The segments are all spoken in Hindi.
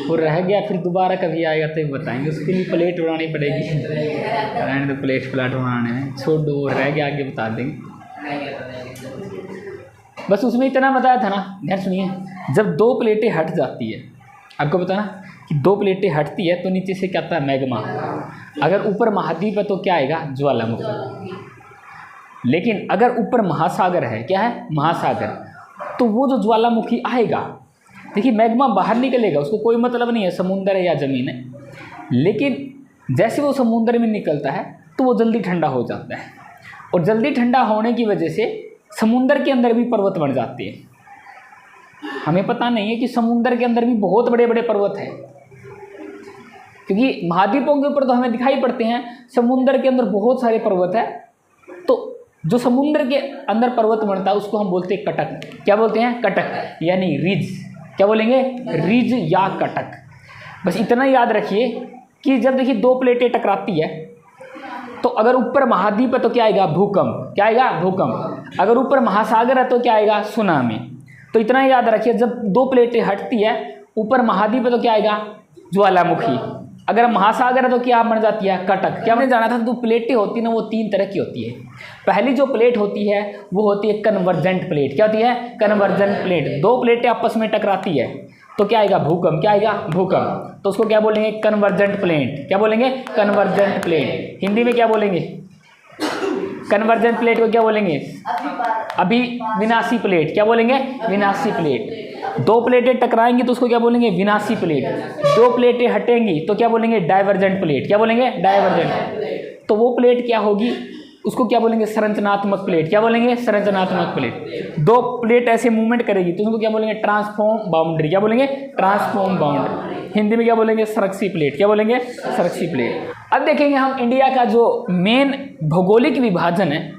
वो रह गया फिर दोबारा कभी आएगा तो बताएंगे, उसके लिए प्लेट बनानी पड़ेगी। रहने दो, प्लेट बनाने में छोड़ दो, वो रह गया आगे बता देंगे। बस उसमें इतना बताया था ना, ध्यान सुनिए। जब 2 प्लेटें हट जाती है, आपको पता ना कि 2 प्लेटें हटती है तो नीचे से क्या आता है, मैग्मा। अगर ऊपर महाद्वीप है तो क्या आएगा, ज्वालामुखी। लेकिन अगर ऊपर महासागर है, क्या है, महासागर, तो वो जो ज्वालामुखी आएगा, देखिए मैग्मा बाहर निकलेगा, उसको कोई मतलब नहीं है समुंदर है या ज़मीन है, लेकिन जैसे वो समुंदर में निकलता है तो वो जल्दी ठंडा हो जाता है, और जल्दी ठंडा होने की वजह से समुंदर के अंदर भी पर्वत बन जाते हैं। हमें पता नहीं है कि समुंदर के अंदर भी बहुत बड़े बड़े पर्वत हैं, क्योंकि महाद्वीपों के ऊपर तो हमें दिखाई पड़ते हैं, समुंदर के अंदर बहुत सारे पर्वत है। तो जो समुद्र के अंदर पर्वत बनता है उसको हम बोलते हैं कटक। क्या बोलते हैं, कटक, यानी रिज। क्या बोलेंगे, रिज या कटक। बस इतना याद रखिए कि जब देखिए 2 प्लेटें टकराती है तो अगर ऊपर महाद्वीप है तो क्या आएगा, भूकंप। क्या आएगा, भूकंप। अगर ऊपर महासागर है तो क्या आएगा, सुनामी। तो इतना याद रखिए, जब 2 प्लेटें हटती है, ऊपर महाद्वीप है तो क्या आएगा, ज्वालामुखी। अगर महासागर है तो क्या बन जाती है, कटक। क्या हमने जाना था, तो प्लेटें होती है ना, वो 3 तरह की होती है। पहली जो प्लेट होती है वो होती है कन्वर्जेंट प्लेट। क्या होती है, कन्वर्जेंट प्लेट। 2 प्लेटें आपस में टकराती है तो क्या आएगा, भूकंप। क्या आएगा, भूकंप। तो उसको क्या बोलेंगे, कन्वर्जेंट प्लेट। क्या बोलेंगे, कन्वर्जेंट प्लेट। हिंदी में क्या बोलेंगे, कन्वर्जेंट प्लेट को क्या बोलेंगे, अभिविनाशी प्लेट। क्या बोलेंगे, विनाशी प्लेट। 2 प्लेटें टकराएंगी तो उसको क्या बोलेंगे, विनाशी प्लेट। 2 प्लेटें हटेंगी तो क्या बोलेंगे, डाइवर्जेंट प्लेट। क्या बोलेंगे, डाइवर्जेंट। तो वो प्लेट क्या होगी, उसको क्या बोलेंगे, संरचनात्मक प्लेट। क्या बोलेंगे, संरचनात्मक प्लेट। 2 प्लेट ऐसे मूवमेंट करेगी तो उसको क्या बोलेंगे, ट्रांसफॉर्म बाउंड्री। क्या बोलेंगे, ट्रांसफॉर्म बाउंड्री। हिंदी में क्या बोलेंगे, संरक्षी प्लेट। क्या बोलेंगे, संरक्षी प्लेट। अब देखेंगे हम इंडिया का जो मेन भौगोलिक विभाजन है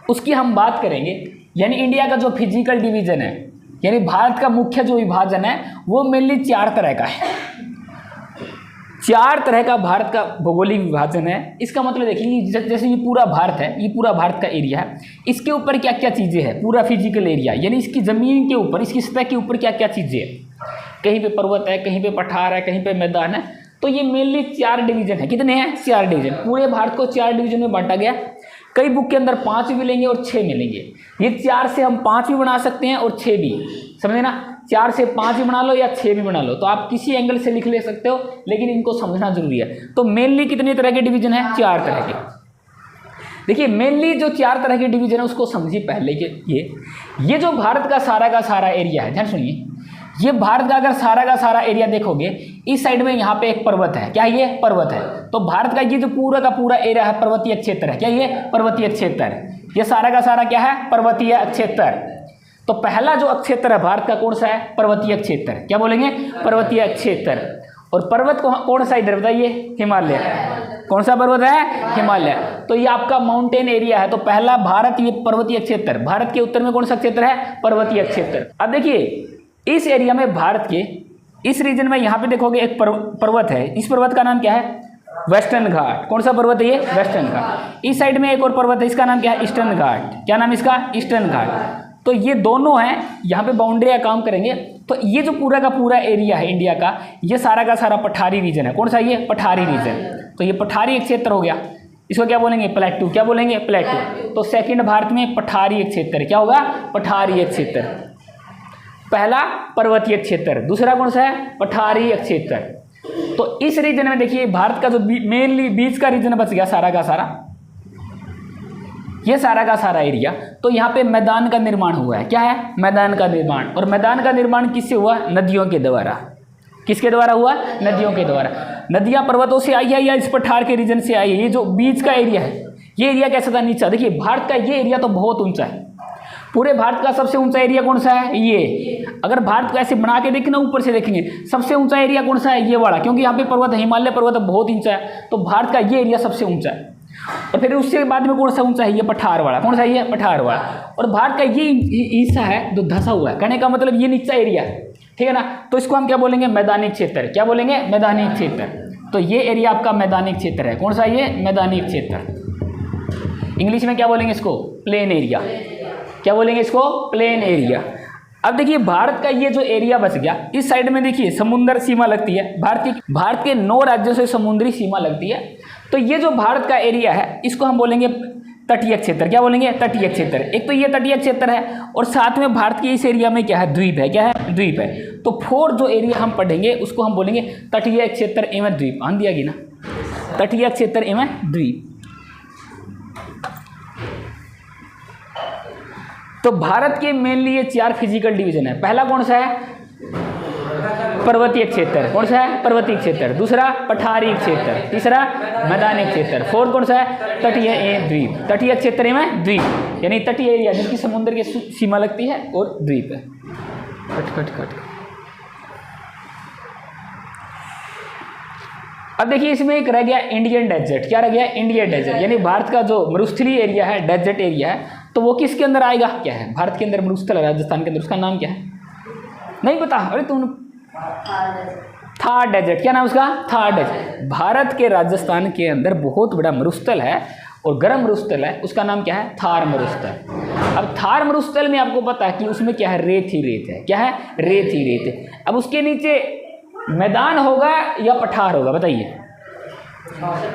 उसकी हम बात करेंगे, यानी इंडिया का जो फिजिकल डिवीजन है, यानी भारत का मुख्य जो विभाजन है वो मेनली 4 तरह का है। 4 तरह का भारत का भौगोलिक विभाजन है। इसका मतलब देखिए, जैसे ये पूरा भारत है, ये पूरा भारत का एरिया है, इसके ऊपर क्या क्या चीज़ें हैं, पूरा फिजिकल एरिया, यानी इसकी ज़मीन के ऊपर, इसकी सतह के ऊपर क्या क्या चीज़ें हैं। कहीं पे पर्वत है, कहीं पे पठार है, कहीं पे मैदान है। तो ये मेनली 4 डिवीजन है। कितने हैं, 4 डिवीजन। पूरे भारत को 4 डिवीजन में बांटा गया। कई बुक के अंदर 5 भी मिलेंगे और 6 मिलेंगे। ये 4 से हम 5 भी बना सकते हैं और 6 भी, समझे ना। 4 से 5 भी बना लो या 6 भी बना लो, तो आप किसी एंगल से लिख ले सकते हो, लेकिन इनको समझना जरूरी है। तो मेनली कितने तरह के डिवीजन है, 4 तरह के। देखिए मेनली जो 4 तरह के डिवीजन है उसको समझिए पहले कि ये जो भारत का सारा एरिया है, ध्यान सुनिए, ये भारत का अगर सारा एरिया देखोगे, इस साइड में यहाँ पे एक पर्वत है। क्या ये पर्वत है, तो भारत का ये जो पूरा का पूरा एरिया है पर्वतीय क्षेत्र है। क्या ये पर्वतीय क्षेत्र, ये सारा का सारा क्या है, पर्वतीय क्षेत्र। तो पहला जो क्षेत्र है भारत का कौन सा है, पर्वतीय क्षेत्र। क्या बोलेंगे, पर्वतीय क्षेत्र। और पर्वत कौन सा इधर बताइए, हिमालय। कौन सा पर्वत है, हिमालय। तो ये आपका माउंटेन एरिया है। तो पहला भारत, ये पर्वतीय क्षेत्र। भारत के उत्तर में कौन सा क्षेत्र है, पर्वतीय क्षेत्र। अब देखिए इस एरिया में, भारत के इस रीजन में, यहाँ पे देखोगे एक पर्वत है। इस पर्वत का नाम क्या है, वेस्टर्न घाट। कौन सा पर्वत है ये, वेस्टर्न घाट। इस साइड में एक और पर्वत है, इसका नाम क्या है, ईस्टर्न घाट। क्या नाम इसका, ईस्टर्न घाट। तो ये दोनों हैं, यहाँ पे बाउंड्री काम करेंगे। तो ये जो पूरा का पूरा एरिया है इंडिया का, ये सारा का सारा पठारी रीजन है। कौन सा, ये पठारी रीजन। तो ये पठारी क्षेत्र हो गया। इसको क्या बोलेंगे, प्लेटू। क्या बोलेंगे, प्लेटू। तो सेकंड भारत में पठारी क्षेत्र। क्या होगा, पठारी क्षेत्र। पहला पर्वतीय क्षेत्र, दूसरा कौन सा है, पठारी क्षेत्र। तो इस रीजन में देखिए भारत का जो मेनली बीच का रीजन बच गया सारा का सारा, ये सारा का सारा एरिया। तो यहाँ पे मैदान का निर्माण हुआ है। क्या है, मैदान का निर्माण। और मैदान का निर्माण किससे हुआ, नदियों के द्वारा। किसके द्वारा हुआ, नदियों के द्वारा। नदियाँ पर्वतों से आई है या इस पठार के रीजन से आई है। ये जो बीच का एरिया है, ये एरिया कैसा था, नीचा। देखिए भारत का ये एरिया तो बहुत ऊंचा है। पूरे भारत का सबसे ऊंचा एरिया कौन सा है, ये। अगर भारत को ऐसे बना के देखना, ऊपर से देखेंगे, सबसे ऊंचा एरिया कौन सा है, ये वाला। क्योंकि यहाँ पे पर्वत है, हिमालय पर्वत बहुत ऊंचा है। तो भारत का ये एरिया सबसे ऊंचा है। और फिर उससे बाद में कौन सा ऊंचा है, ये पठार वाला। कौन सा, ये पठार वाला। और भारत का ये हिस्सा है जो धंसा हुआ है। कहने का मतलब ये नीचा एरिया है, ठीक है ना। तो इसको हम क्या बोलेंगे, मैदानी क्षेत्र। क्या बोलेंगे, मैदानी क्षेत्र। तो ये एरिया आपका मैदानी क्षेत्र है। कौन सा, ये मैदानी क्षेत्र। इंग्लिश में क्या बोलेंगे इसको, प्लेन एरिया। क्या बोलेंगे इसको, प्लेन एरिया। अब देखिए भारत का ये जो एरिया बच गया, इस साइड में देखिए समुद्र सीमा लगती है, भारत के 9 राज्यों से समुद्री सीमा लगती है। तो ये जो भारत का एरिया है इसको हम बोलेंगे तटीय क्षेत्र। क्या बोलेंगे? तटीय क्षेत्र। एक तो ये तटीय क्षेत्र है और साथ में भारत के इस एरिया में क्या है? द्वीप है। क्या है? द्वीप है। तो 4 जो एरिया हम पढ़ेंगे उसको हम बोलेंगे तटीय क्षेत्र एवं द्वीप। आन दिया गया ना, तटीय क्षेत्र एवं द्वीप। तो भारत के मेनली ये 4 फिजिकल डिवीजन है। पहला कौन सा है? पर्वतीय क्षेत्र। कौन सा है? पर्वतीय क्षेत्र। दूसरा पठारी क्षेत्र। तीसरा मैदानी क्षेत्र। 4 कौन सा है? तटीय एवं द्वीप। तटीय क्षेत्र एवं द्वीप यानी तटीय एरिया जिसकी समुद्र की सीमा लगती है और द्वीप है। कट। अब देखिए इसमें एक रह गया इंडियन डेजर्ट। क्या रह गया? इंडियन डेजर्ट यानी भारत का जो मरुस्थलीय एरिया है, डेजर्ट एरिया है, तो वो किसके अंदर आएगा? क्या है? भारत के अंदर मरुस्थल है, राजस्थान के अंदर, उसका नाम क्या है? नहीं पता? अरे तुम थार डेजर्ट। क्या नाम उसका? थार डेजर्ट। भारत के राजस्थान के अंदर बहुत बड़ा मरुस्थल है और गर्म मरुस्थल है, उसका नाम क्या है? थार मरुस्थल। अब थार मरुस्थल में आपको पता है कि उसमें क्या है? रेत ही रेत है। क्या है? रेत ही रेत है। अब उसके नीचे मैदान होगा या पठार होगा? बताइए।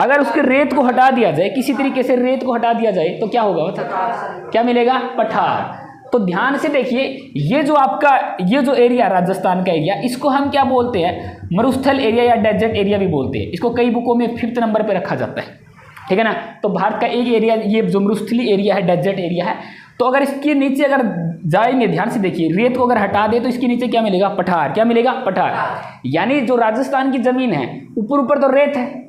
अगर उसके रेत को हटा दिया जाए, किसी तरीके से रेत को हटा दिया जाए तो क्या होगा? बता, क्या मिलेगा? पठार। तो ध्यान से देखिए, ये जो आपका ये जो एरिया राजस्थान का एरिया, इसको हम क्या बोलते हैं? मरुस्थल एरिया या डेजर्ट एरिया भी बोलते हैं। इसको कई बुकों में 5th नंबर पे रखा जाता है। ठीक है ना? तो भारत का एक एरिया ये जो मरुस्थली एरिया है, डेजर्ट एरिया है, तो अगर इसके नीचे अगर जाएंगे, ध्यान से देखिए, रेत को अगर हटा दे तो इसके नीचे क्या मिलेगा? पठार। क्या मिलेगा? पठार। यानी जो राजस्थान की जमीन है, ऊपर तो रेत है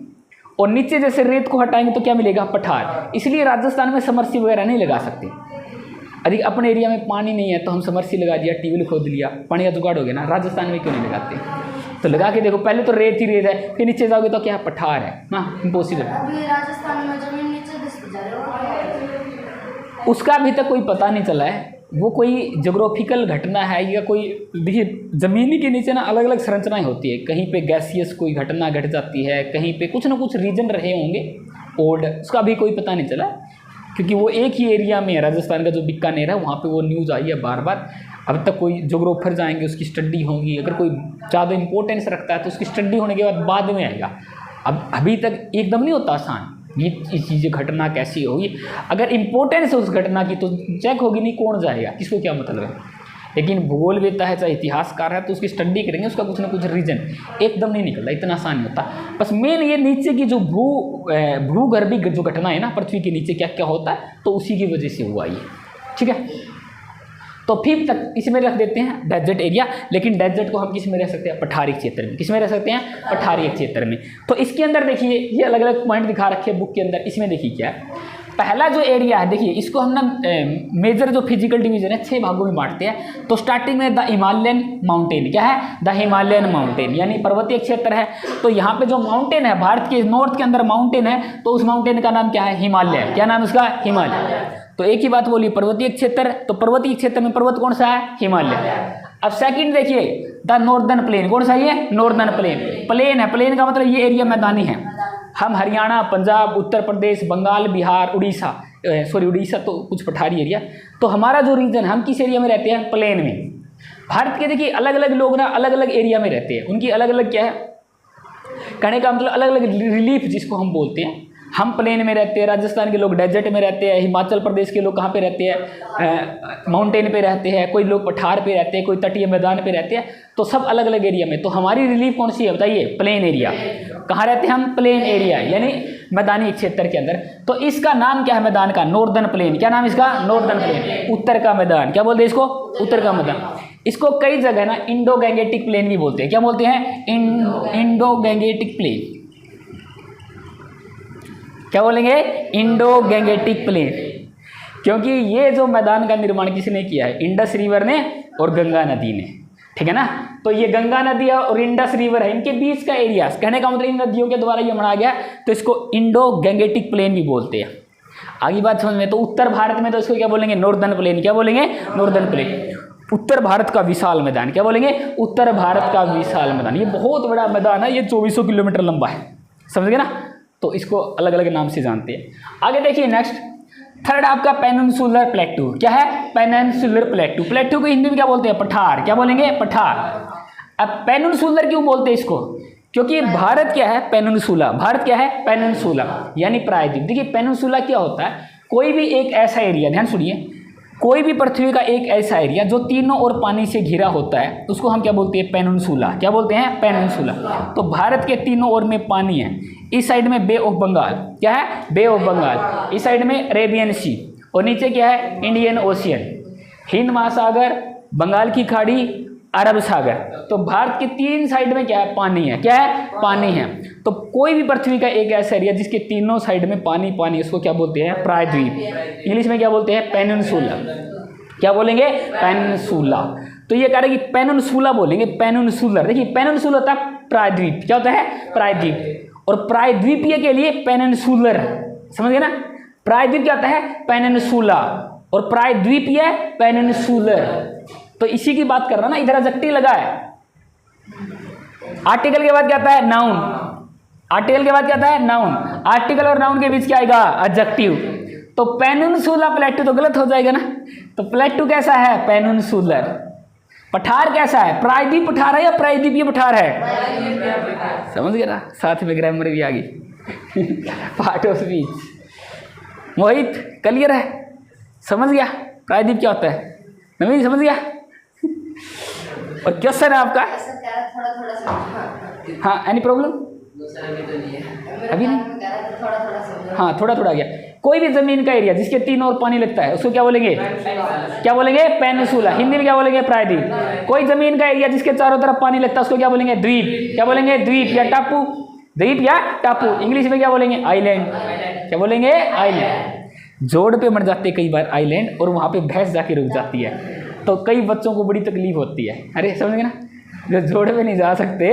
और नीचे जैसे रेत को हटाएंगे तो क्या मिलेगा? पठार। इसलिए राजस्थान में समरसी वगैरह नहीं लगा सकते। अधिक अपने एरिया में पानी नहीं है तो हम समरसी लगा दिया, ट्यूबवेल खोद लिया, पानी का जुगाड़ हो गया ना। राजस्थान में क्यों नहीं लगाते? तो लगा के देखो, पहले तो रेत ही रेत है, फिर नीचे जाओगे तो क्या? पठार है ना। इम्पॉसिबल। राजस्थान में जमीन नीचे दिसती जा रही है, उसका अभी तक कोई पता नहीं चला है। वो कोई जोग्राफिकल घटना है या कोई, देखिए ज़मीनी के नीचे ना अलग अलग संरचनाएं होती है। कहीं पे गैसियस कोई घटना घट जाती है, कहीं पे कुछ ना कुछ रीजन रहे होंगे ओल्ड, उसका अभी कोई पता नहीं चला क्योंकि वो एक ही एरिया में है। राजस्थान का जो बीकानेर है वहाँ पे वो न्यूज़ आई है बार बार। अब तक कोई जोग्राफर जाएंगे, उसकी स्टडी होगी। अगर कोई ज़्यादा इंपॉर्टेंस रखता है तो उसकी स्टडी होने के बाद में आएगा। अब अभी तक एकदम नहीं होता आसान ये चीज़ें, घटना कैसी होगी। अगर इम्पोर्टेंस है उस घटना की तो चेक होगी, नहीं कौन जाएगा, किसको क्या मतलब है। लेकिन भूगोलवेत्ता है चाहे इतिहासकार है तो उसकी स्टडी करेंगे, उसका कुछ ना कुछ रीजन एकदम नहीं निकलता, इतना आसान नहीं होता। बस मेन ये नीचे की जो भूगर्भीय जो घटना है ना, पृथ्वी के नीचे क्या क्या होता है, तो उसी की वजह से हुआ ये। ठीक है, तो 5th तक इसमें रख देते हैं डेजर्ट एरिया। लेकिन डेजर्ट को हम किस में रह सकते हैं? पठारी क्षेत्र में। किस में रह सकते हैं? पठारी क्षेत्र में। तो इसके अंदर देखिए ये अलग अलग पॉइंट दिखा रखे हैं बुक के अंदर। इसमें देखिए क्या है, पहला जो एरिया है, देखिए इसको हम ना मेजर जो फिजिकल डिवीजन है 6 भागों में बांटते हैं। तो स्टार्टिंग में द हिमालयन माउंटेन। क्या है? द हिमालयन माउंटेन यानी पर्वतीय क्षेत्र है। तो यहाँ पे जो माउंटेन है, भारत के नॉर्थ के अंदर माउंटेन है, तो उस माउंटेन का नाम क्या है? हिमालय। क्या नाम उसका? हिमालय। तो एक ही बात बोली, पर्वतीय क्षेत्र। तो पर्वतीय क्षेत्र में पर्वत कौन सा है? हिमालय। अब सेकंड देखिए द नॉर्दर्न प्लेन। कौन सा ये? Northern plain. प्लेन है, प्लेन का मतलब ये एरिया मैदानी है। हम हरियाणा, पंजाब, उत्तर प्रदेश, बंगाल, बिहार, उड़ीसा, उड़ीसा तो कुछ पठारी एरिया। तो हमारा जो रीजन, हम किस एरिया में रहते हैं? प्लेन में। भारत के देखिए अलग अलग लोग ना अलग अलग एरिया में रहते हैं, उनकी अलग अलग क्या है कहने का मतलब, अलग अलग रिलीफ जिसको हम बोलते हैं। हम प्लेन में रहते हैं, राजस्थान के लोग डेजर्ट में रहते हैं, हिमाचल प्रदेश के लोग कहाँ पे रहते हैं? माउंटेन पे रहते हैं, कोई लोग पठार पे रहते हैं, कोई तटीय मैदान पे रहते हैं। तो सब अलग अलग एरिया में। तो हमारी रिलीफ कौन सी है बताइए? Plain area. कहाँ रहते हैं हम? प्लेन एरिया यानी मैदानी क्षेत्र के अंदर। तो इसका नाम क्या है मैदान का? Northern plain. क्या नाम इसका? नॉर्दर्न प्लेन, उत्तर का मैदान। क्या बोलते हैं इसको? उत्तर का मैदान। इसको कई जगह ना इंडो गैंगेटिक प्लेन भी बोलते हैं। क्या बोलते हैं? Indo Gangetic plain. क्या बोलेंगे? Indo Gangetic plain. क्योंकि ये जो मैदान का निर्माण किसने किया है? इंडस रिवर ने और गंगा नदी ने। ठीक है ना? तो ये गंगा नदी और इंडस रिवर है, इनके बीच का एरिया, कहने का मतलब इन नदियों के द्वारा ये बनाया गया, तो इसको इंडो गैंगेटिक प्लेन भी बोलते हैं। आगे बात समझ में। तो उत्तर भारत में तो इसको क्या बोलेंगे? Northern plain. क्या बोलेंगे? Northern plain. उत्तर भारत का विशाल मैदान। क्या बोलेंगे? उत्तर भारत का विशाल मैदान। ये बहुत बड़ा मैदान है, ये 2400 किलोमीटर लंबा है। समझ गए ना? तो इसको अलग अलग नाम से जानते हैं। आगे देखिए नेक्स्ट, थर्ड आपका पेनिनसुलर प्लेटू। क्या है? पेनिनसुलर प्लेटू। प्लेटू को हिंदी में क्या बोलते हैं? पठार। क्या बोलेंगे? पठार। अब पेनिनसुलर क्यों बोलते हैं इसको? क्योंकि भारत क्या है? पेनिनसुला। भारत क्या है? पेनिनसुला यानी प्रायद्वीप। देखिए पेनिनसुला क्या होता है? कोई भी एक ऐसा एरिया, ध्यान सुनिए, कोई भी पृथ्वी का एक ऐसा एरिया जो तीनों ओर पानी से घिरा होता है उसको हम क्या बोलते हैं? पेनिनसुला। क्या बोलते हैं? पेनिनसुला। तो भारत के तीनों ओर में पानी है। इस साइड में बे ऑफ बंगाल। क्या है? बे ऑफ बंगाल। इस साइड में अरेबियन सी और नीचे क्या है? इंडियन ओशियन, हिंद महासागर, बंगाल की खाड़ी, अरब सागर। तो भारत के तीन साइड में क्या है? पानी है। क्या है? पानी है। तो कोई भी पृथ्वी का एक ऐसा एरिया जिसके तीनों साइड में पानी पानी, उसको क्या बोलते हैं? प्रायद्वीप। इंग्लिश में क्या बोलते हैं? पेनिनसुला। क्या बोलेंगे? पेनिनसुला। तो ये कह रहे कि पेनिनसुला बोलेंगे, पेनिनसुलर। देखिए पेनिनसुला होता है प्रायद्वीप। क्या होता है? प्रायद्वीप। और प्रायद्वीपीय के लिए पेनिनसुलर। समझ गए ना? प्रायद्वीप क्या होता है? पेनिनसुला और प्रायद्वीपीय पेनिनसुलर। तो इसी की बात कर रहा ना, इधर एडजेक्टिव लगा है। आर्टिकल के बाद क्या आता है? नाउन। आर्टिकल के बाद क्या आता है? नाउन। आर्टिकल और नाउन के बीच क्या आएगा? एडजेक्टिव। तो पेनिनसुला प्लेटू तो गलत हो जाएगा ना। तो प्लेटू कैसा है? पेनिनसुलर। पठार कैसा है? प्रायद्वीप पठार है या प्रायद्वीपीय पठार है? समझ गया ना? साथ में ग्रामर भी आ गई। Part of speech. Mohit clear है? समझ गया प्रायद्वीप क्या होता है? नवीन समझ गया? और क्वेश्चन है आपका? हाँ, एनी प्रॉब्लम? अभी नहीं? हाँ, थोड़ा थोड़ा गया। कोई भी जमीन का एरिया जिसके तीन ओर पानी लगता है उसको क्या बोलेंगे? क्या बोलेंगे? पेनिनसुला। हिंदी में क्या बोलेंगे? प्रायद्वीप। कोई जमीन का एरिया जिसके चारों तरफ पानी लगता है उसको क्या बोलेंगे? द्वीप। क्या बोलेंगे? द्वीप या टापू। द्वीप या टापू। इंग्लिश में क्या बोलेंगे? आइलैंड। क्या बोलेंगे? आइलैंड। जोड़ पे मर जाते कई बार आइलैंड, और वहाँ पे भैंस जाके रुक जाती है, तो कई बच्चों को बड़ी तकलीफ होती है। अरे समझ गए ना? जो जोड़ पे नहीं जा सकते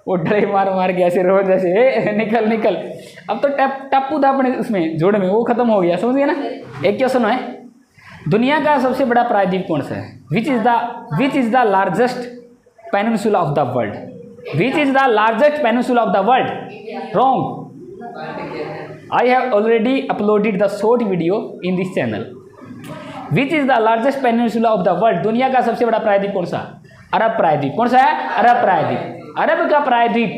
वो डरे मार मार के ऐसे रोज ऐसे निकल निकल। अब तो टापू था अपने उसमें जोड़ में, वो खत्म हो गया। समझ गए ना? एक क्वेश्चन है, दुनिया का सबसे बड़ा प्रायद्वीप कौन सा है? Which is the largest peninsula of the world? Which is the largest peninsula of the world? Wrong. I have already uploaded the short video in this channel. Which is the largest peninsula of the world? दुनिया का सबसे बड़ा प्रायद्वीप कौन सा? अरब प्रायद्वीप। कौन सा है? अरब प्रायद्वीप। अरब का प्रायद्वीप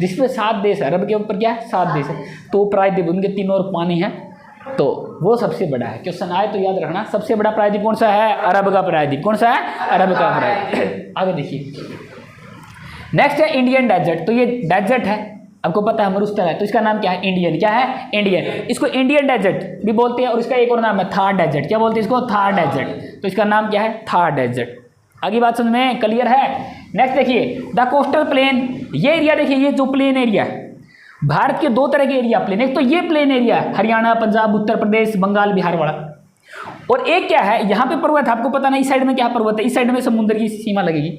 जिसपे 7 देश है। अरब के ऊपर क्या है? 7 देश है। तो प्रायद्वीप, उनके तीनों ओर पानी है, तो वो सबसे बड़ा है। क्वेश्चन आए तो याद रखना, सबसे बड़ा प्रायद्वीप कौन सा है? अरब का प्रायद्वीप। कौन सा है? अरब का प्रायद्वीप। आगे देखिए, नेक्स्ट है इंडियन डेजर्ट। तो ये डेजर्ट है, आपको पता है मरुस्थल है, तो इसका नाम क्या है? इंडियन। क्या है? इंडियन। इसको इंडियन डेजर्ट भी बोलते हैं, और इसका एक और नाम है थार डेजर्ट। क्या बोलते हैं इसको? थार डेजर्ट। तो इसका नाम क्या है? थार डेजर्ट। आगे बात समझ में क्लियर है? नेक्स्ट देखिए, द कोस्टल प्लेन। ये एरिया देखिए, ये जो प्लेन एरिया है, भारत के 2 तरह के एरिया प्लेन। एक तो ये प्लेन एरिया है, हरियाणा, पंजाब, उत्तर प्रदेश, बंगाल, बिहार वाला। और एक क्या है, यहाँ पे पर्वत है, आपको पता नहीं इस साइड में क्या पर्वत है, इस साइड में समुद्र की सीमा लगेगी,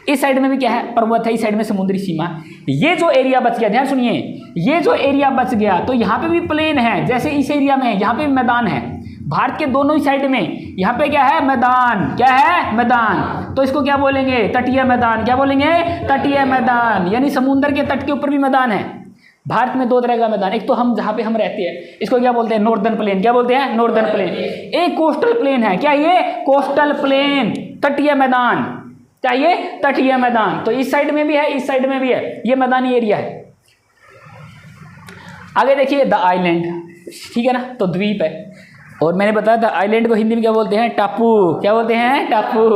इस साइड में भी क्या है? पर्वत है, इस साइड में समुद्री सीमा। ये जो एरिया बच गया, ध्यान सुनिए, ये जो एरिया बच गया, तो यहाँ पे भी प्लेन है, जैसे इस एरिया में यहाँ पे भी मैदान है। भारत के दोनों ही साइड में यहाँ पे क्या है? मैदान। क्या है? मैदान। तो इसको क्या बोलेंगे? तटीय मैदान। क्या बोलेंगे? तटीय मैदान। यानी समुद्र के तट के ऊपर भी मैदान है। भारत में 2 तरह का मैदान, एक तो हम जहाँ पे हम रहते हैं, इसको क्या बोलते हैं? Northern plain. क्या बोलते हैं? Northern plain. एक कोस्टल प्लेन है। क्या ये? कोस्टल प्लेन, तटीय मैदान। क्या ये? तटीय मैदान। तो इस साइड में भी है, इस साइड में भी है, ये मैदानी एरिया है। आगे देखिए, द आइलैंड। ठीक है ना? तो द्वीप है, और मैंने बताया था आइलैंड को हिंदी में क्या बोलते हैं? टापू। क्या बोलते हैं? टापू।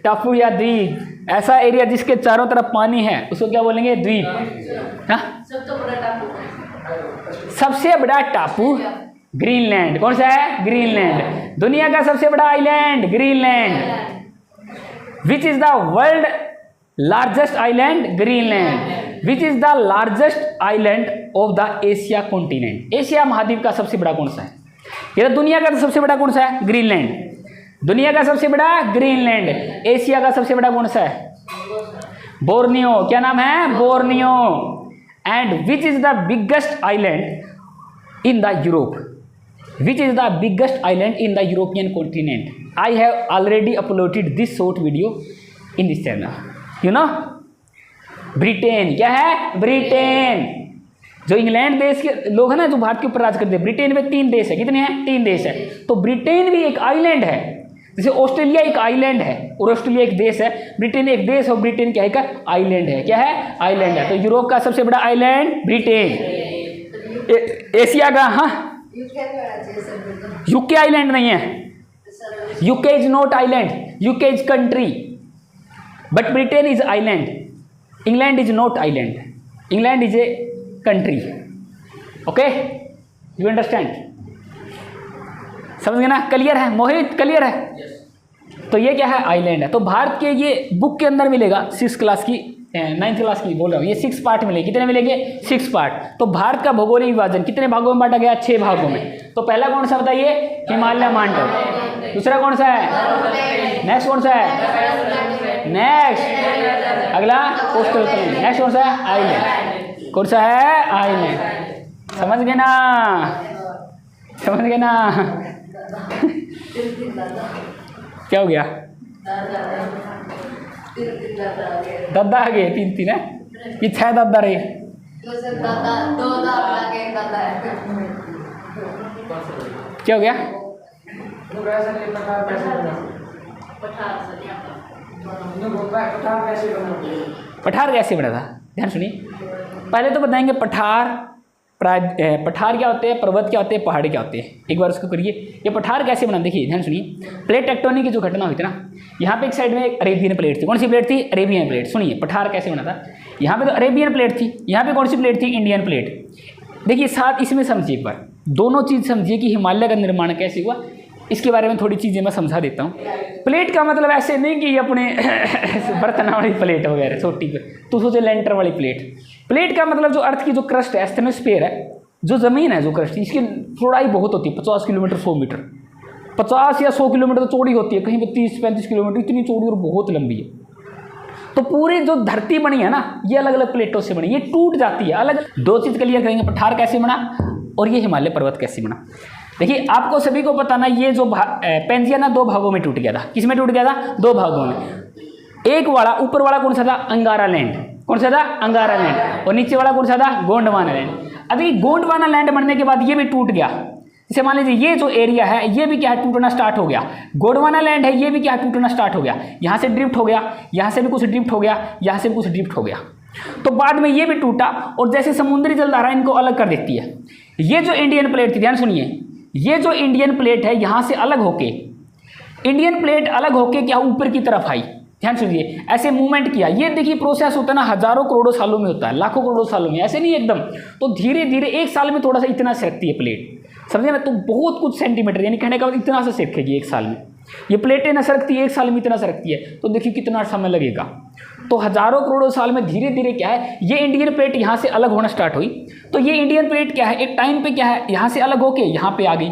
टापू या द्वीप। ऐसा एरिया जिसके चारों तरफ पानी है उसको क्या बोलेंगे? द्वीप। हाँ, सबसे बड़ा टापू ग्रीनलैंड। कौन सा है? ग्रीनलैंड। दुनिया का सबसे बड़ा island Greenland. Which is the world largest island? Greenland. Which is the largest island of the Asia continent? Asia महाद्वीप का सबसे बड़ा कौन सा है? ये दुनिया का सबसे बड़ा कौन सा है? ग्रीनलैंड। दुनिया का सबसे बड़ा ग्रीनलैंड। एशिया का सबसे बड़ा कौन सा है? बोर्नियो। क्या नाम है? Borneo. And which is the biggest island in the Europe? Which is the biggest island in the European continent? I have already uploaded this short video in this channel. You know? Britain. क्या है? ब्रिटेन। जो इंग्लैंड देश के लोग हैं ना, जो भारत के ऊपर राज करते हैं, ब्रिटेन में 3 देश है। कितने हैं? 3 देश है। तो ब्रिटेन भी एक आइलैंड है, जैसे ऑस्ट्रेलिया एक आइलैंड है और ऑस्ट्रेलिया एक देश है। ब्रिटेन एक देश और ब्रिटेन क्या है? का आइलैंड है। क्या है? आइलैंड है। तो यूरोप का सबसे बड़ा आइलैंड ब्रिटेन। एशिया का, हाँ, यूके आइलैंड नहीं है। UK is not island, UK is country, but Britain is island. England is not island, England is a country. Okay, you understand? समझ गए ना? क्लियर है मोहित? क्लियर है? तो ये क्या है? आइलैंड है। तो भारत के ये बुक के अंदर मिलेगा 6 क्लास की, 9th क्लास की बोल रहा हूँ, ये 6 पार्ट मिलेंगे। कितने मिलेंगे? 6 पार्ट। तो भारत का भौगोलिक विभाजन कितने भागों में बांटा गया? 6 भागों में। तो पहला कौन सा बताइए? हिमालय मानव। दूसरा कौन सा है? नेक्स्ट कौन सा है? नेक्स्ट अगला कोस्टल प्लेन। नेक्स्ट कौन सा है? आइलैंड। कौन सा है? आइलैंड। समझ गए ना? समझ गए ना? क्या हो गया? दादा आ गए, 3 है कि 6 दादा रहे? क्या हो गया? पठार कैसे बना था? ध्यान सुनिए, पहले तो बताएंगे पठार क्या होते हैं, पर्वत क्या होते हैं, पहाड़ी क्या होते हैं। एक बार उसको करिए, ये पठार कैसे बना। देखिए ध्यान सुनिए, प्लेट टेक्टोनिक की जो घटना हुई थी ना, यहाँ पे एक साइड में एक अरेबियन प्लेट थी। कौन सी प्लेट थी? Arabian plate. सुनिए पठार कैसे बना था। यहाँ पे तो अरेबियन प्लेट थी, यहाँ पे कौन सी प्लेट थी? Indian plate. देखिए साथ इसमें समझिए, एक बार दोनों चीज़ समझिए कि हिमालय का निर्माण कैसे हुआ। इसके बारे में थोड़ी चीज़ें मैं समझा देता हूँ। प्लेट का मतलब ऐसे नहीं कि अपने बर्तन वाली प्लेट वगैरह छोटी पे, तो सोचे लेंटर वाली प्लेट। प्लेट का मतलब जो अर्थ की जो क्रस्ट है, एस्थेनोस्फीयर है, जो ज़मीन है, जो क्रस्ट, इसकी चौड़ाई बहुत होती है, 50 किलोमीटर 100 मीटर, 50 या 100 किलोमीटर तो चौड़ी होती है, कहीं पर 30-35 किलोमीटर, इतनी चौड़ी और बहुत लंबी है। तो पूरी जो धरती बनी है ना, ये अलग अलग प्लेटों से बनी, ये टूट जाती है अलग। 2 चीज़ क्लियर करेंगे, पठार कैसे बना और ये हिमालय पर्वत कैसे बना। देखिए आपको सभी को पता ना, ये जो पेंजिया ना 2 भागों में टूट गया था। किस में टूट गया था? 2 भागों में। एक वाला, ऊपर वाला कौन सा था? अंगारा लैंड। कौन सा था? अंगारा लैंड। और नीचे वाला कौन सा था? गोंडवाना लैंड। अब ये गोंडवाना लैंड बनने के बाद ये भी टूट गया। जैसे मान लीजिए ये जो एरिया है, ये भी क्या है? टूटना स्टार्ट हो गया। गोंडवाना लैंड है, ये भी क्या है? टूटना स्टार्ट हो गया। यहाँ से ड्रिफ्ट हो गया, यहाँ से भी कुछ ड्रिफ्ट हो गया, यहाँ से भी कुछ ड्रिफ्ट हो गया। तो बाद में ये भी टूटा और जैसे समुद्री जलधारा इनको अलग कर देती है। ये जो इंडियन प्लेट थी, ध्यान सुनिए, ये जो इंडियन प्लेट है, यहाँ से अलग होके, इंडियन प्लेट अलग होके क्या ऊपर की तरफ आई। ध्यान सुनिए, ऐसे मूवमेंट किया। ये देखिए प्रोसेस होता है ना, हजारों करोड़ों सालों में होता है, लाखों करोड़ों सालों में, ऐसे नहीं एकदम। तो धीरे धीरे 1 साल में थोड़ा सा इतना सरकती है प्लेट, समझे ना? तो बहुत कुछ सेंटीमीटर, यानी कहने का इतना सा सरकेगी 1 साल में। ये प्लेटें ना सरकती है 1 साल में, इतना सरकती है, तो देखिए कितना समय लगेगा। तो हजारों करोड़ों साल में धीरे धीरे क्या है, ये इंडियन प्लेट यहाँ से अलग होना स्टार्ट हुई। तो ये इंडियन प्लेट क्या है, एक टाइम पे क्या है, यहाँ से अलग होके यहाँ पे आ गई,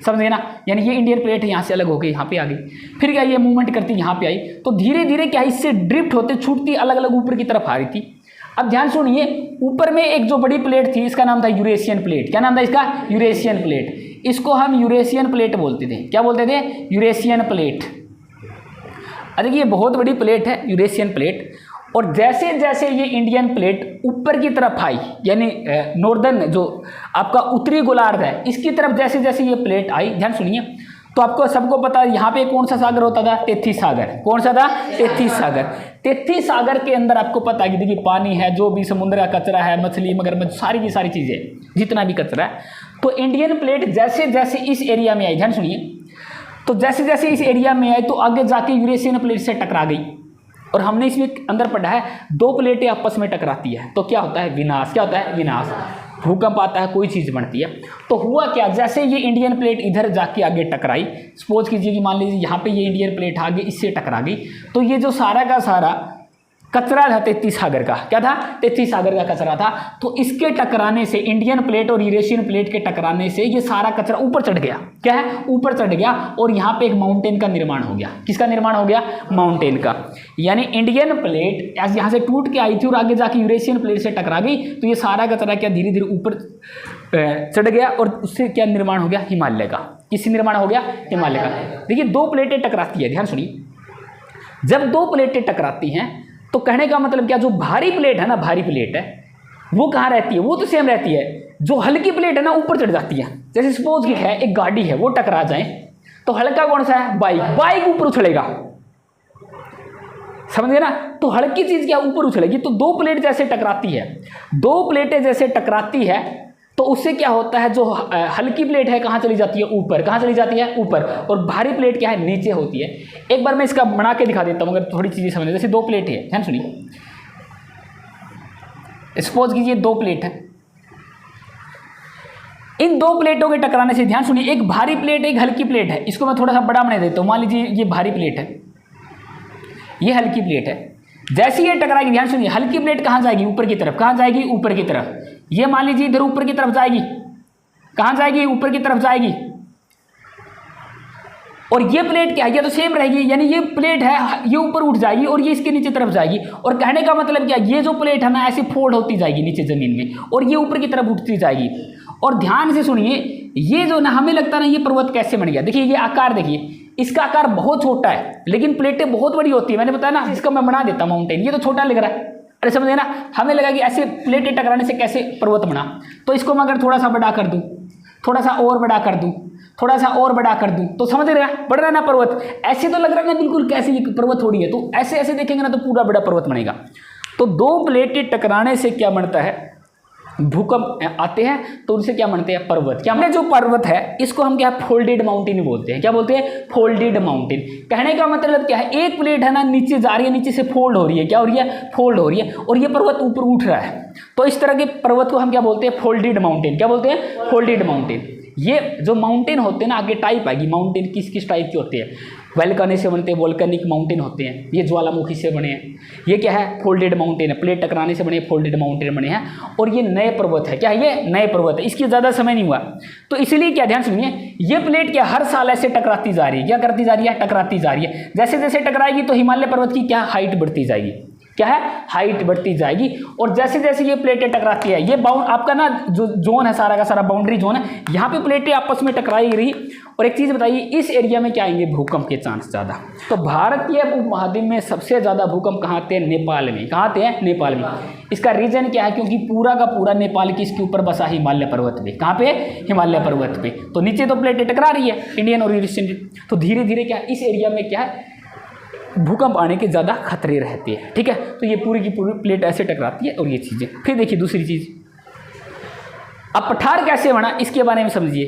समझे ना? यानी ये इंडियन प्लेट है, यहाँ से अलग होके यहाँ पे आ गई। फिर क्या ये मूवमेंट करती यहाँ पे आई, तो धीरे धीरे क्या इससे ड्रिफ्ट होते छूटती अलग अलग ऊपर की तरफ आ रही थी। अब ध्यान सुनिए, ऊपर में एक जो बड़ी प्लेट थी, इसका नाम था यूरेशियन प्लेट। क्या नाम था इसका? Eurasian plate. इसको हम यूरेशियन प्लेट बोलते थे। क्या बोलते थे? Eurasian plate. देखिए ये बहुत बड़ी प्लेट है, यूरेशियन प्लेट। और जैसे जैसे ये इंडियन प्लेट ऊपर की तरफ आई, यानी नॉर्दर्न जो आपका उत्तरी गोलार्ध है, इसकी तरफ जैसे जैसे ये प्लेट आई, ध्यान सुनिए, तो आपको सबको पता है यहाँ पे कौन सा सागर होता था? तेथिस सागर। कौन सा था? तेथिस सागर। तेथिस सागर के अंदर आपको पता है कि देखिए पानी है, जो भी समुद्र का कचरा है, मछली मगरमच्छ, सारी की सारी चीज़ें, जितना भी कचरा है। तो इंडियन प्लेट जैसे जैसे इस एरिया में आई, ध्यान सुनिए, तो जैसे जैसे इस एरिया में आई तो आगे जाके यूरेशियन प्लेट से टकरा गई। और हमने इसमें अंदर पढ़ा है, 2 प्लेटें आपस में टकराती है तो क्या होता है? विनाश। क्या होता है? विनाश। भूकंप आता है, कोई चीज़ बनती है। तो हुआ क्या, जैसे ये इंडियन प्लेट इधर जाके आगे टकराई, सपोज कीजिए कि मान लीजिए यहाँ पे ये इंडियन प्लेट आगे इससे टकरा गई, तो ये जो सारा का सारा कचरा था तेथिस सागर का, क्या था? तेथिस सागर का कचरा था। तो इसके टकराने से, इंडियन प्लेट और यूरेशियन प्लेट के टकराने से ये सारा कचरा ऊपर चढ़ गया। क्या है? ऊपर चढ़ गया और यहाँ पे एक माउंटेन का निर्माण हो गया। किसका निर्माण हो गया? माउंटेन का। यानी इंडियन प्लेट यहाँ से टूट के आई थी और आगे जाके यूरेशियन प्लेट से टकरा गई, तो ये सारा कचरा क्या धीरे धीरे ऊपर चढ़ गया और उससे क्या निर्माण हो गया? हिमालय का। किससे निर्माण हो गया? हिमालय का। देखिए 2 प्लेटें टकराती है, ध्यान सुनिए, जब 2 प्लेटें टकराती हैं तो कहने का मतलब क्या, जो भारी प्लेट है ना, भारी प्लेट है, वो कहाँ रहती है? वो तो सेम रहती है। जो हल्की प्लेट है ना ऊपर चढ़ जाती है। जैसे सपोज कि है एक गाड़ी है, वो टकरा जाए तो हल्का कौन सा है? बाइक। बाइक ऊपर उछलेगा, समझ गए ना? तो हल्की चीज क्या ऊपर उछलेगी। तो दो प्लेट जैसे टकराती है, दो प्लेटें जैसे टकराती है तो उससे क्या होता है? जो हल्की प्लेट है कहाँ चली जाती है? ऊपर। कहाँ चली जाती है? ऊपर। और भारी प्लेट क्या है? नीचे होती है। एक बार मैं इसका बना के दिखा देता हूँ अगर थोड़ी चीजें समझ। जैसे दो प्लेट है, ध्यान सुनिए। सपोज कीजिए दो प्लेट है, इन दो प्लेटों के टकराने से, ध्यान सुनिए, एक भारी प्लेट एक हल्की प्लेट है। इसको मैं थोड़ा सा बड़ा बना देता हूँ। मान लीजिए ये भारी प्लेट है, ये हल्की प्लेट है। जैसे ये टकराएगी, ध्यान सुनिए, हल्की प्लेट कहाँ जाएगी? ऊपर की तरफ। कहाँ जाएगी? ऊपर की तरफ। ये मान लीजिए इधर ऊपर की तरफ जाएगी। कहाँ जाएगी? ऊपर की तरफ जाएगी। और ये प्लेट क्या है? ये तो सेम रहेगी, यानी ये प्लेट है ये ऊपर उठ जाएगी और ये इसके नीचे तरफ जाएगी। और कहने का मतलब क्या? ये जो प्लेट है ना ऐसे फोल्ड होती जाएगी नीचे जमीन में और ये ऊपर की तरफ उठती जाएगी। और ध्यान से सुनिए, ये जो ना हमें लगता है ना ये पर्वत कैसे बन गया। देखिए ये आकार देखिए, इसका आकार बहुत छोटा है लेकिन प्लेटें बहुत बड़ी होती है। मैंने बताया ना, इसका मैं बना देता माउंटेन। ये तो छोटा लग रहा है, अरे समझे ना? हमें लगा कि ऐसे प्लेटें टकराने से कैसे पर्वत बना। तो इसको मैं अगर थोड़ा सा बड़ा कर दूं, थोड़ा सा और बड़ा कर दूं, थोड़ा सा और बड़ा कर दूं, तो समझ रहे हैं? बढ़ रहा है ना पर्वत। ऐसे तो लग रहा है ना बिल्कुल कैसे ये पर्वत थोड़ी है। तो ऐसे ऐसे देखेंगे ना तो पूरा बड़ा पर्वत बनेगा। तो दो प्लेटें टकराने से क्या बनता है? भूकंप आते हैं तो उनसे क्या बनते हैं? पर्वत। क्या जो पर्वत है इसको हम क्या? फोल्डेड माउंटेन बोलते हैं। क्या बोलते हैं? Folded mountain. कहने का मतलब क्या है? एक प्लेट है ना नीचे जा रही है, नीचे से फोल्ड हो रही है। क्या हो रही है? फोल्ड हो रही है। और ये पर्वत ऊपर उठ रहा है। तो इस तरह के पर्वत को हम क्या बोलते हैं? Folded mountain. क्या बोलते हैं? Folded mountain. ये जो माउंटेन होते हैं ना, आगे टाइप आएगी माउंटेन किस किस टाइप के होते हैं। वोल्केनो से बनते हैं, वोल्केनिक माउंटेन होते हैं। ये ज्वालामुखी से बने हैं। ये क्या है? फोल्डेड माउंटेन है। प्लेट टकराने से बने फोल्डेड माउंटेन बने हैं। और ये नए पर्वत है। क्या है? ये नए पर्वत है। इसकी ज़्यादा समय नहीं हुआ। तो इसीलिए क्या, ध्यान सुनिए, ये प्लेट क्या हर साल ऐसे टकराती जा रही है। क्या करती जा रही है? टकराती जा रही है। जैसे जैसे टकराएगी तो हिमालय पर्वत की क्या हाइट बढ़ती जाएगी। क्या है? हाइट बढ़ती जाएगी। और जैसे जैसे ये प्लेटें टकराती है, ये बाउंड आपका ना जो जोन है सारा का सारा बाउंड्री जोन है, यहाँ पे प्लेटें आपस में टकराई रही। और एक चीज़ बताइए, इस एरिया में क्या आएंगे? भूकंप के चांस ज़्यादा। तो भारत के उपमहाद्वीप में सबसे ज़्यादा भूकंप कहाँ आते हैं? नेपाल में। कहाँ आते हैं? नेपाल में। इसका रीजन क्या है? क्योंकि पूरा का पूरा नेपाल किसके ऊपर बसा? हिमालय पर्वत पे। कहाँ पे? हिमालय पर्वत पे। तो नीचे तो प्लेटें टकरा रही है इंडियन और यूरेशियन। तो धीरे धीरे क्या इस एरिया में क्या है? भूकंप आने के ज़्यादा खतरे रहते हैं। ठीक है, तो ये पूरी की पूरी प्लेट ऐसे टकराती है और ये चीज़ें। फिर देखिए दूसरी चीज़, अब पठार कैसे बना इसके बारे में समझिए।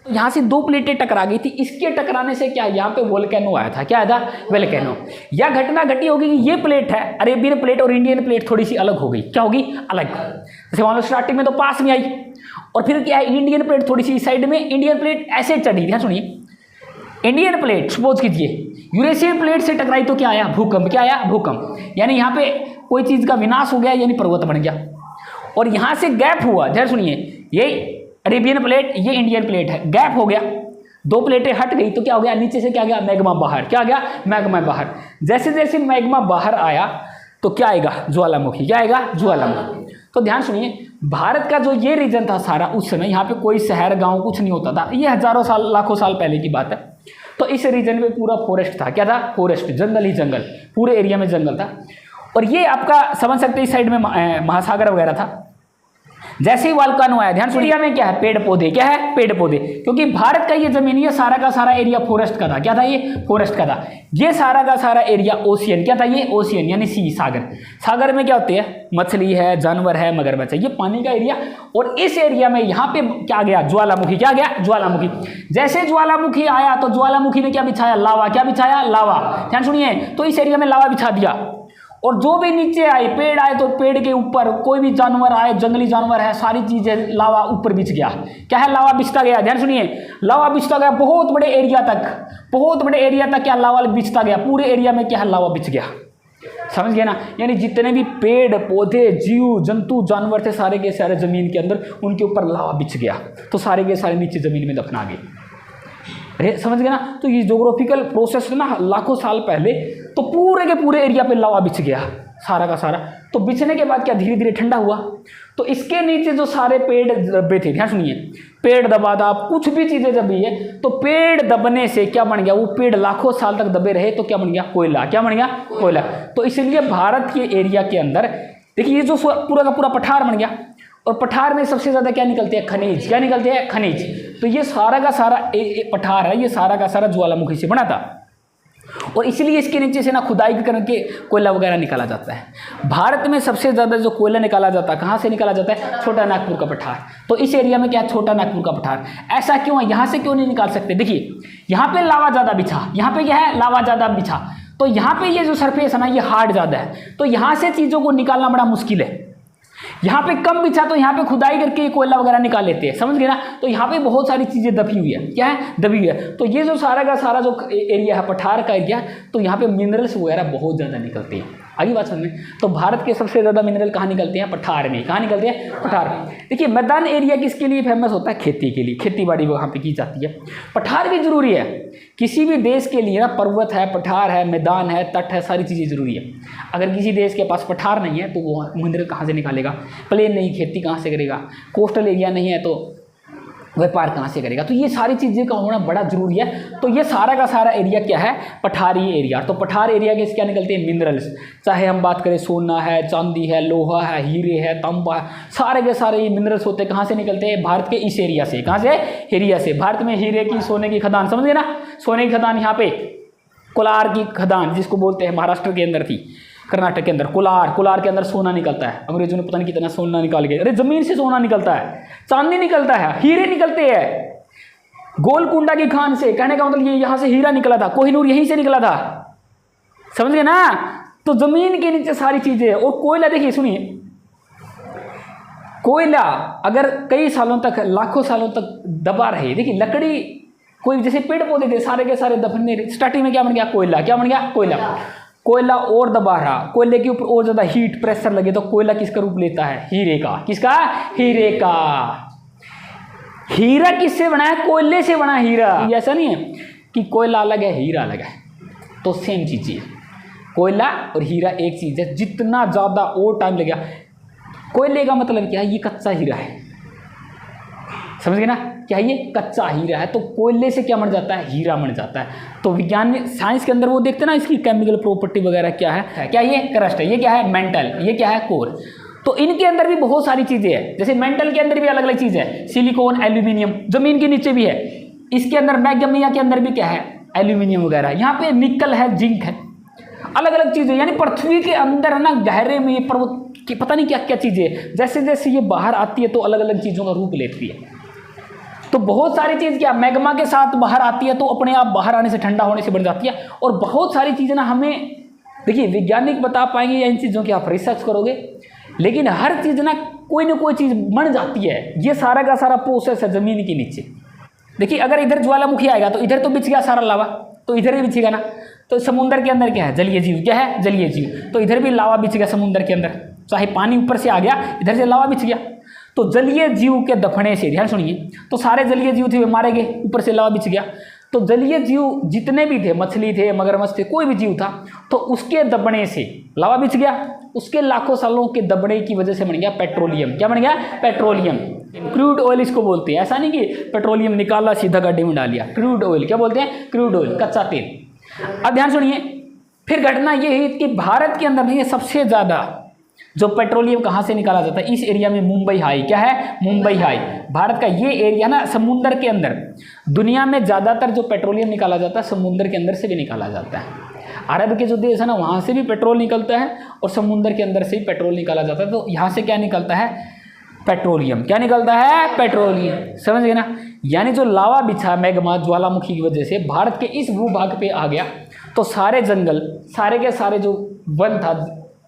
तो यहाँ से दो प्लेटें टकरा गई थी, इसके टकराने से क्या यहाँ पे वोल्केनो आया था। क्या आया था? वोल्केनो। यह घटना घटी होगी कि ये प्लेट है, अरेबियन प्लेट और इंडियन प्लेट थोड़ी सी अलग हो गई। क्या होगी? अलग। जैसे मान लो स्टार्टिंग में तो पास में आई और फिर क्या है? इंडियन प्लेट थोड़ी सी साइड में, इंडियन प्लेट ऐसे चढ़ी। ध्यान सुनिए, इंडियन प्लेट सपोज कीजिए यूरेशियन प्लेट से टकराई तो क्या आया? भूकंप। क्या आया? भूकंप। यानी यहाँ पे कोई चीज़ का विनाश हो गया, यानी पर्वत बन गया। और यहाँ से गैप हुआ। ध्यान सुनिए, ये अरेबियन प्लेट, ये इंडियन प्लेट है, गैप हो गया, दो प्लेटें हट गई तो क्या हो गया? नीचे से क्या गया? मैग्मा बाहर। क्या आ गया? मैग्मा बाहर। जैसे जैसे मैग्मा बाहर आया तो क्या आएगा? ज्वालामुखी। क्या आएगा? ज्वालामुखी। तो ध्यान सुनिए, भारत का जो ये रीजन था सारा, उस समय यहाँ पे कोई शहर गांव कुछ नहीं होता था। ये हजारों साल लाखों साल पहले की बात है। तो इस रीजन में पूरा फॉरेस्ट था। क्या था? फॉरेस्ट, जंगल ही जंगल, पूरे एरिया में जंगल था। और ये आपका समझ सकते हैं इस साइड में महासागर वगैरह था। जैसे ही वोल्केनो आया, ध्यान सुनिए, में क्या है? पेड़ पौधे। क्या है? पेड़ पौधे। क्योंकि भारत का ये जमीन, ये सारा का सारा एरिया फॉरेस्ट का था। क्या था? ये फॉरेस्ट का था। ये सारा का सारा एरिया ओशियन। क्या था? ये ओशियन यानी सी, सागर। सागर में क्या होते हैं? मछली है, जानवर है, मगरमच्छ है, ये पानी का एरिया। और इस एरिया में यहाँ पे क्या गया? ज्वालामुखी। क्या गया? ज्वालामुखी। जैसे ज्वालामुखी आया तो ज्वालामुखी ने क्या बिछाया? लावा। क्या बिछाया? लावा। ध्यान सुनिए, तो इस एरिया में लावा बिछा दिया। और जो भी नीचे आए, पेड़ आए तो पेड़ के ऊपर कोई भी जानवर आए, जंगली जानवर है, सारी चीजें लावा ऊपर बिछ गया। क्या है? लावा बिछता गया। ध्यान सुनिए, लावा बिछता गया बहुत बड़े एरिया तक, बहुत बड़े एरिया तक क्या लावा बिछता गया। पूरे एरिया में क्या है? लावा बिछ गया। समझ गए ना? यानी जितने भी पेड़ पौधे, जीव जंतु, जानवर थे, सारे के सारे जमीन के अंदर, उनके ऊपर लावा बिछ गया। तो सारे के सारे नीचे जमीन में दफना गए। अरे समझ गए ना? तो ये ज्योग्राफिकल प्रोसेस ना लाखों साल पहले, तो पूरे के पूरे एरिया पे लावा बिछ गया सारा का सारा। तो बिछने के बाद क्या धीरे धीरे ठंडा हुआ। तो इसके नीचे जो सारे पेड़ दबे थे, ध्यान सुनिए, पेड़ दबा था, कुछ भी चीजें दबी है, तो पेड़ दबने से क्या बन गया? वो पेड़ लाखों साल तक दबे रहे तो क्या बन गया? कोयला। क्या बन गया? कोयला। तो इसलिए भारत के एरिया के अंदर देखिए ये जो पूरा का पूरा पठार बन गया, और पठार में सबसे ज़्यादा क्या निकलते हैं? खनिज। क्या निकलते हैं? खनिज। तो ये सारा का सारा पठार है, ये सारा का सारा ज्वालामुखी से बना था, और इसलिए इसके नीचे से ना खुदाई करके कोयला वगैरह निकाला जाता है। भारत में सबसे ज़्यादा जो कोयला निकाला जाता है, कहाँ से निकाला जाता है? छोटा नागपुर का पठार। तो इस एरिया में क्या है? छोटा नागपुर का पठार। ऐसा क्यों है? यहाँ से क्यों नहीं निकाल सकते? देखिए यहाँ पे लावा ज़्यादा बिछा, यहाँ पे क्या है? लावा ज़्यादा बिछा, तो यहाँ पे ये जो सरफेस है ना, ये हार्ड ज़्यादा है, तो यहाँ से चीज़ों को निकालना बड़ा मुश्किल है। यहाँ पे कम बिछा तो यहाँ पे खुदाई करके कोयला वगैरह निकाल लेते हैं, समझ गए ना। तो यहाँ पे बहुत सारी चीज़ें दबी हुई है। क्या है? दबी हुई है। तो ये जो सारा का सारा जो एरिया है, पठार का एरिया, तो यहाँ पे मिनरल्स वगैरह बहुत ज़्यादा निकलते हैं। आगे बात समझ में। तो भारत के सबसे ज़्यादा मिनरल कहाँ निकलते हैं? पठार में। कहाँ निकलते हैं? पठार में। देखिए मैदान एरिया किसके लिए फेमस होता है? खेती के लिए, खेती बाड़ी वहाँ पे की जाती है। पठार भी जरूरी है किसी भी देश के लिए ना। पर्वत है, पठार है, मैदान है, तट है, सारी चीज़ें जरूरी है। अगर किसी देश के पास पठार नहीं है तो वो मिनरल कहाँ से निकालेगा? प्लेन नहीं, खेती कहाँ से करेगा? कोस्टल एरिया नहीं है तो व्यापार कहाँ से करेगा? तो ये सारी चीज़ें का होना बड़ा जरूरी है। तो ये सारा का सारा एरिया क्या है? पठारी एरिया। तो पठार एरिया के क्या निकलते हैं? मिनरल्स। चाहे हम बात करें सोना है, चांदी है, लोहा है, हीरे है, तांबा है, सारे के सारे ये मिनरल्स होते हैं। कहाँ से निकलते हैं? भारत के इस एरिया से। कहाँ से? एरिया से। भारत में हीरे की, सोने की खदान, समझिए ना, सोने की खदान यहाँ पे, कोलार की खदान जिसको बोलते हैं, महाराष्ट्र के अंदर थी, कर्नाटक के अंदर। कोलार के अंदर सोना निकलता है। अंग्रेजों ने पता नहीं कितना सोना निकाल के, अरे जमीन से सोना निकलता है, चांदी निकलता है, हीरे निकलते हैं गोलकुंडा की खान से। कहने का मतलब ये यहाँ से हीरा निकला था, कोहिनूर यहीं से निकला था, समझ गए ना। तो जमीन के नीचे सारी चीजें। और कोयला देखिए, सुनिए, कोयला अगर कई सालों तक, लाखों सालों तक दबा रहे, देखिए लकड़ी, कोई जैसे पेड़ पौधे थे सारे के सारे दफने, स्टार्टिंग में क्या बन गया? कोयला। क्या बन गया? कोयला। कोयला और दबा रहा, कोयले के ऊपर और ज़्यादा हीट प्रेशर लगे तो कोयला किसका रूप लेता है? हीरे का। किसका? हीरे का। हीरा किससे बना है? कोयले से बना हीरा। ऐसा नहीं है कि कोयला अलग है हीरा अलग है, तो सेम चीज़ है। कोयला और हीरा एक चीज़ है। जितना ज़्यादा और टाइम लगेगा, कोयले का मतलब क्या है? ये कच्चा हीरा है, समझ गए ना। क्या ये? कच्चा हीरा है। तो कोयले से क्या बन जाता है? हीरा बन जाता है। तो विज्ञान में, साइंस के अंदर वो देखते हैं ना, इसकी केमिकल प्रॉपर्टी वगैरह क्या है। क्या ये? क्रस्ट है, ये क्या है? मेंटल, ये क्या है? कोर। तो इनके अंदर भी बहुत सारी चीज़ें हैं। जैसे मेंटल के अंदर भी अलग अलग चीज़ है, सिलिकॉन, एल्यूमिनियम, जमीन के नीचे भी है। इसके अंदर मैग्नीशियम के अंदर भी क्या है? एल्यूमिनियम वगैरह। यहाँ पे निकल है, जिंक है, अलग अलग चीज़ें। यानी पृथ्वी के अंदर है ना, गहरे में ये पर्वत की पता नहीं क्या क्या चीज़ें, जैसे जैसे ये बाहर आती है तो अलग अलग चीज़ों का रूप लेती है। तो बहुत सारी चीज़ क्या मैग्मा के साथ बाहर आती है तो अपने आप बाहर आने से, ठंडा होने से बन जाती है। और बहुत सारी चीज़ें ना हमें, देखिए वैज्ञानिक बता पाएंगे या इन चीज़ों की आप रिसर्च करोगे, लेकिन हर चीज़ ना कोई चीज़ बन जाती है। ये सारा का सारा प्रोसेस है ज़मीन के नीचे। देखिए अगर इधर ज्वालामुखी आएगा तो इधर तो बिछ गया सारा लावा, तो इधर भी बिछेगा ना। तो समुद्र के अंदर क्या है? जलीय जीव। क्या है? जलीय जीव। तो इधर भी लावा बिछ गया समुद्र के अंदर, चाहे पानी ऊपर से आ गया, इधर से लावा बिछ गया। तो जलीय जीव के दफने से, ध्यान सुनिए, तो सारे जलीय जीव थे वे मारे गए, ऊपर से लावा बिछ गया। तो जलीय जीव जितने भी थे, मछली थे, मगरमच्छ थे, कोई भी जीव था, तो उसके दबने से लावा बिछ गया। उसके लाखों सालों के दबने की वजह से बन गया पेट्रोलियम। क्या बन गया? पेट्रोलियम। क्रूड ऑयल इसको बोलते हैं। ऐसा नहीं कि पेट्रोलियम निकाला सीधा गड्ढे में डाल दिया। क्रूड ऑयल क्या बोलते हैं? क्रूड ऑयल, कच्चा तेल। अब ध्यान सुनिए, फिर घटना ये है कि भारत के अंदर नहीं, सबसे ज़्यादा जो पेट्रोलियम कहाँ से निकाला जाता है? इस एरिया में मुंबई हाई। क्या है? मुंबई हाई। भारत का ये एरिया ना समुद्र के अंदर, दुनिया में ज़्यादातर जो पेट्रोलियम निकाला जाता है समुद्र के अंदर से भी निकाला जाता है। अरब के जो देश है ना, वहाँ से भी पेट्रोल निकलता है और समुद्र के अंदर से भी पेट्रोल निकाला जाता है। तो यहाँ से क्या निकलता है? पेट्रोलियम। क्या निकलता है? पेट्रोलियम। समझ गए ना। यानी जो लावा बिछा मैग्मा ज्वालामुखी की वजह से भारत के इस भूभाग पे आ गया, तो सारे जंगल, सारे के सारे जो वन था,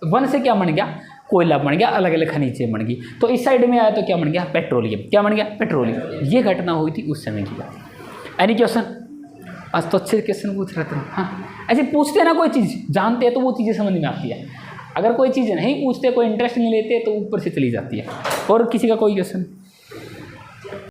वन से क्या बन गया? कोयला बन गया, अलग अलग खनिजें बन गई। तो इस साइड में आया तो क्या बन गया? पेट्रोलियम। क्या बन गया? पेट्रोलियम। ये घटना हुई थी उस समय की बात। Any question? आज तो अच्छे क्वेश्चन पूछ रहे थे। हाँ, ऐसे पूछते हैं ना, कोई चीज़ जानते हैं तो वो चीज़ें समझ में आती है। अगर कोई चीज़ नहीं पूछते, कोई इंटरेस्ट नहीं लेते, तो ऊपर से चली जाती है। और किसी का कोई क्वेश्चन?